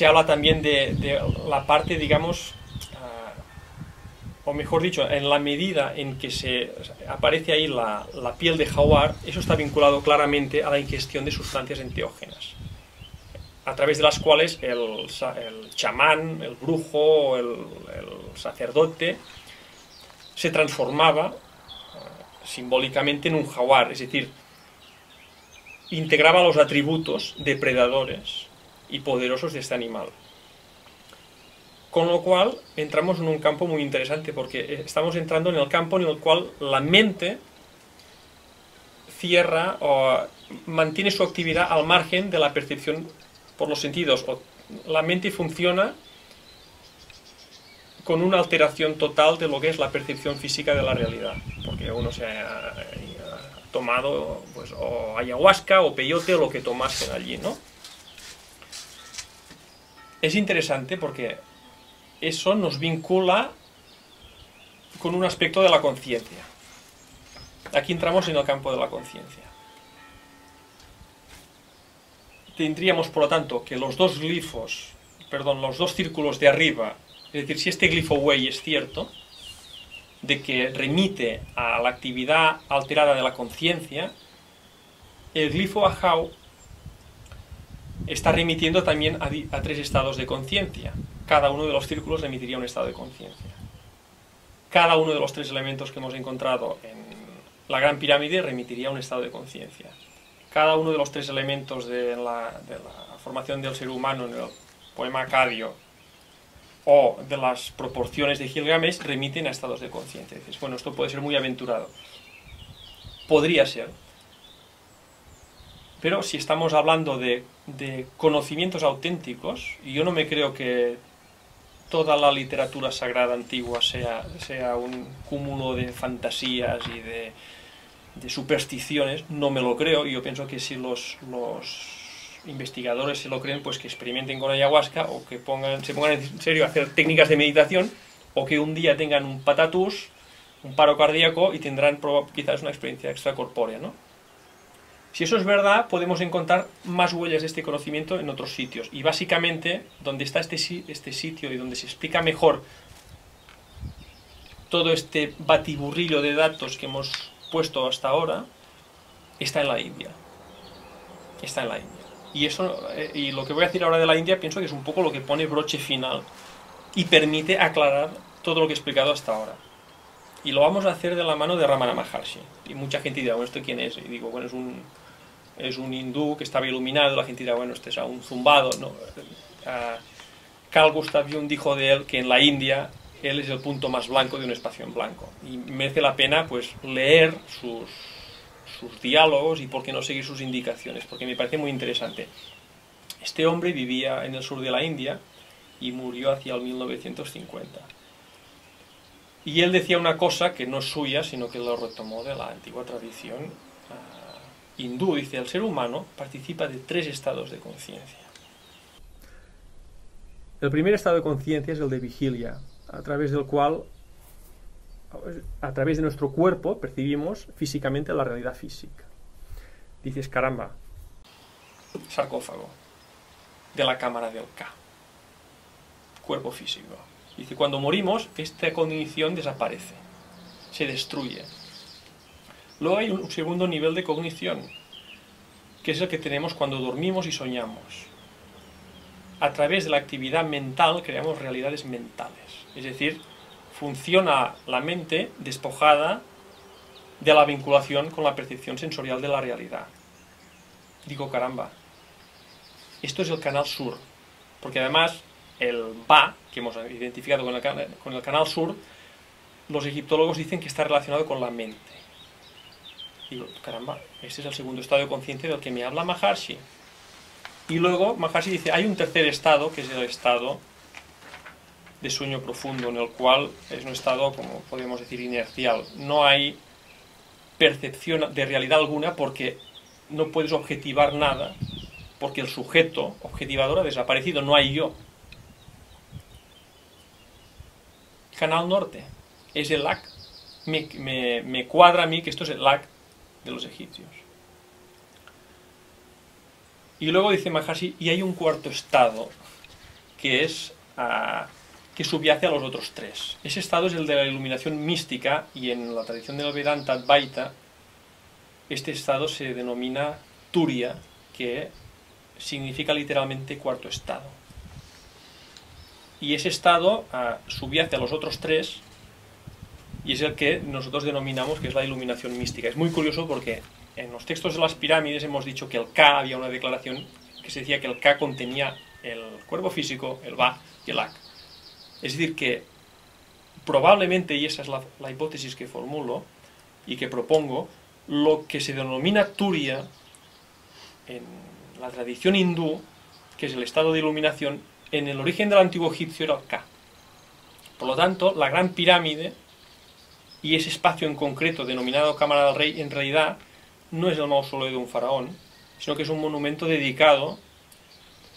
se habla también de la parte, digamos, o mejor dicho, en la medida en que aparece ahí la piel de jaguar, eso está vinculado claramente a la ingestión de sustancias enteógenas, a través de las cuales el chamán, el brujo, el sacerdote se transformaba simbólicamente en un jaguar, es decir, integraba los atributos depredadores y poderosos de este animal. Con lo cual entramos en un campo muy interesante, porque estamos entrando en el campo en el cual la mente cierra o mantiene su actividad al margen de la percepción por los sentidos. La mente funciona con una alteración total de lo que es la percepción física de la realidad, porque uno se ha tomado pues, o ayahuasca o peyote o lo que tomasen allí, ¿no? Es interesante porque eso nos vincula con un aspecto de la conciencia. Aquí entramos en el campo de la conciencia. Tendríamos, por lo tanto, que los dos círculos de arriba, es decir, si este glifo Wei es cierto, de que remite a la actividad alterada de la conciencia, el glifo Ahau está remitiendo también a 3 estados de conciencia. Cada uno de los círculos remitiría a un estado de conciencia. Cada uno de los 3 elementos que hemos encontrado en la Gran Pirámide remitiría a un estado de conciencia. Cada uno de los 3 elementos de la formación del ser humano en el poema Acadio o de las proporciones de Gilgamesh remiten a estados de conciencia. Dices, bueno, esto puede ser muy aventurado. Podría ser. Pero si estamos hablando de conocimientos auténticos, y yo no me creo que toda la literatura sagrada antigua sea un cúmulo de fantasías y de supersticiones, no me lo creo, y yo pienso que si los investigadores se lo creen, pues que experimenten con ayahuasca, o que se pongan en serio a hacer técnicas de meditación, o que un día tengan un patatús, un paro cardíaco, y tendrán quizás una experiencia extracorpórea, ¿no? Si eso es verdad, podemos encontrar más huellas de este conocimiento en otros sitios. Y básicamente, donde está este sitio y donde se explica mejor todo este batiburrillo de datos que hemos puesto hasta ahora, está en la India. Está en la India. Y lo que voy a decir ahora de la India, pienso que es un poco lo que pone broche final y permite aclarar todo lo que he explicado hasta ahora. Y lo vamos a hacer de la mano de Ramana Maharshi. Y mucha gente dirá, bueno, ¿esto quién es? Y digo, bueno, es un hindú que estaba iluminado. La gente dirá, bueno, este es un zumbado. No. Carl Gustav Jung dijo de él que en la India él es el punto más blanco de un espacio en blanco. Y merece la pena pues leer sus diálogos y por qué no seguir sus indicaciones, porque me parece muy interesante. Este hombre vivía en el sur de la India y murió hacia el 1950. Y él decía una cosa que no es suya, sino que lo retomó de la antigua tradición hindú. Dice, el ser humano participa de 3 estados de conciencia. El primer estado de conciencia es el de vigilia, a través del cual, a través de nuestro cuerpo, percibimos físicamente la realidad física. Dices, caramba, sarcófago de la cámara del Ka, cuerpo físico. Dice, cuando morimos, esta cognición desaparece, se destruye. Luego hay un segundo nivel de cognición, que es el que tenemos cuando dormimos y soñamos. A través de la actividad mental creamos realidades mentales. Es decir, funciona la mente despojada de la vinculación con la percepción sensorial de la realidad. Digo, caramba, esto es el canal sur, porque además el Ba, que hemos identificado con el canal sur, los egiptólogos dicen que está relacionado con la mente. Digo, caramba, este es el segundo estado de conciencia del que me habla Maharshi. Y luego Maharshi dice, hay un tercer estado, que es el estado de sueño profundo, en el cual es un estado, como podemos decir, inercial. No hay percepción de realidad alguna porque no puedes objetivar nada, porque el sujeto objetivador ha desaparecido, no hay yo. Canal norte es el Ak. Me cuadra a mí que esto es el Ak de los egipcios. Y luego dice Maharshi, y hay un cuarto estado, que es que subyace a los otros tres. Ese estado es el de la iluminación mística, y en la tradición del Vedanta Advaita este estado se denomina Turiya, que significa literalmente cuarto estado. Y ese estado subyace a los otros tres, y es el que nosotros denominamos que es la iluminación mística. Es muy curioso porque en los textos de las pirámides hemos dicho que el Ka, había una declaración que se decía que el Ka contenía el cuerpo físico, el Va y el Ak. Es decir, que probablemente, y esa es la hipótesis que formulo y que propongo, lo que se denomina Turiya en la tradición hindú, que es el estado de iluminación, en el origen del antiguo egipcio era el Ka. Por lo tanto, la gran pirámide y ese espacio en concreto denominado Cámara del Rey, en realidad no es el mausoleo de un faraón, sino que es un monumento dedicado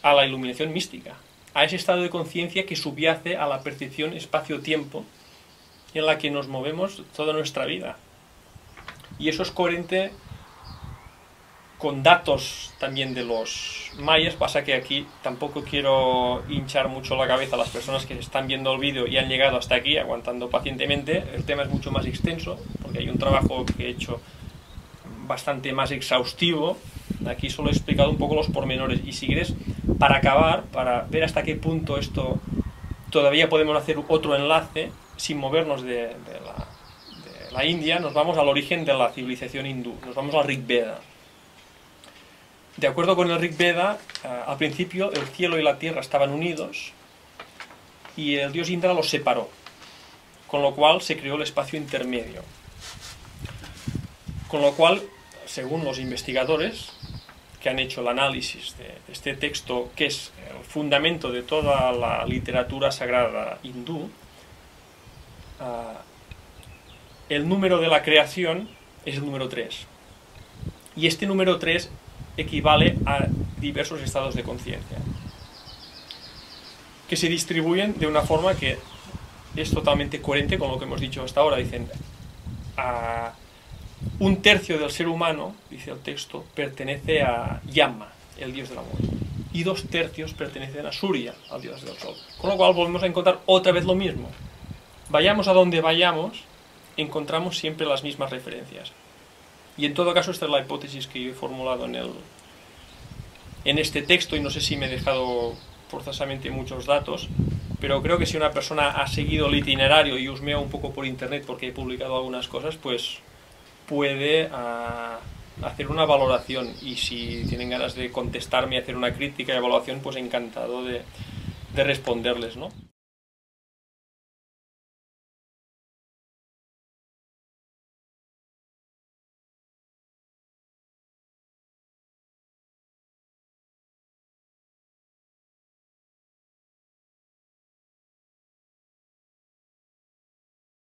a la iluminación mística, a ese estado de conciencia que subyace a la percepción espacio-tiempo en la que nos movemos toda nuestra vida. Y eso es coherente con datos también de los mayas. Pasa que aquí tampoco quiero hinchar mucho la cabeza a las personas que están viendo el vídeo y han llegado hasta aquí aguantando pacientemente. El tema es mucho más extenso, porque hay un trabajo que he hecho bastante más exhaustivo. Aquí solo he explicado un poco los pormenores, y si quieres, para acabar, para ver hasta qué punto esto todavía podemos hacer otro enlace sin movernos de la India, nos vamos al origen de la civilización hindú, nos vamos al Rig Veda. De acuerdo con el Rig Veda, al principio el cielo y la tierra estaban unidos y el dios Indra los separó, con lo cual se creó el espacio intermedio. Con lo cual, según los investigadores que han hecho el análisis de este texto, que es el fundamento de toda la literatura sagrada hindú, el número de la creación es el número 3. Y este número 3 equivale a diversos estados de conciencia, que se distribuyen de una forma que es totalmente coherente con lo que hemos dicho hasta ahora. Dicen, un tercio del ser humano, dice el texto, pertenece a Yama, el dios del amor, y 2 tercios pertenecen a Surya, al dios del sol. Con lo cual volvemos a encontrar otra vez lo mismo. Vayamos a donde vayamos, encontramos siempre las mismas referencias. Y en todo caso, esta es la hipótesis que yo he formulado en este texto, y no sé si me he dejado forzosamente muchos datos, pero creo que si una persona ha seguido el itinerario y husmea un poco por internet, porque he publicado algunas cosas, pues puede hacer una valoración, y si tienen ganas de contestarme y hacer una crítica y evaluación, pues encantado de responderles, ¿no?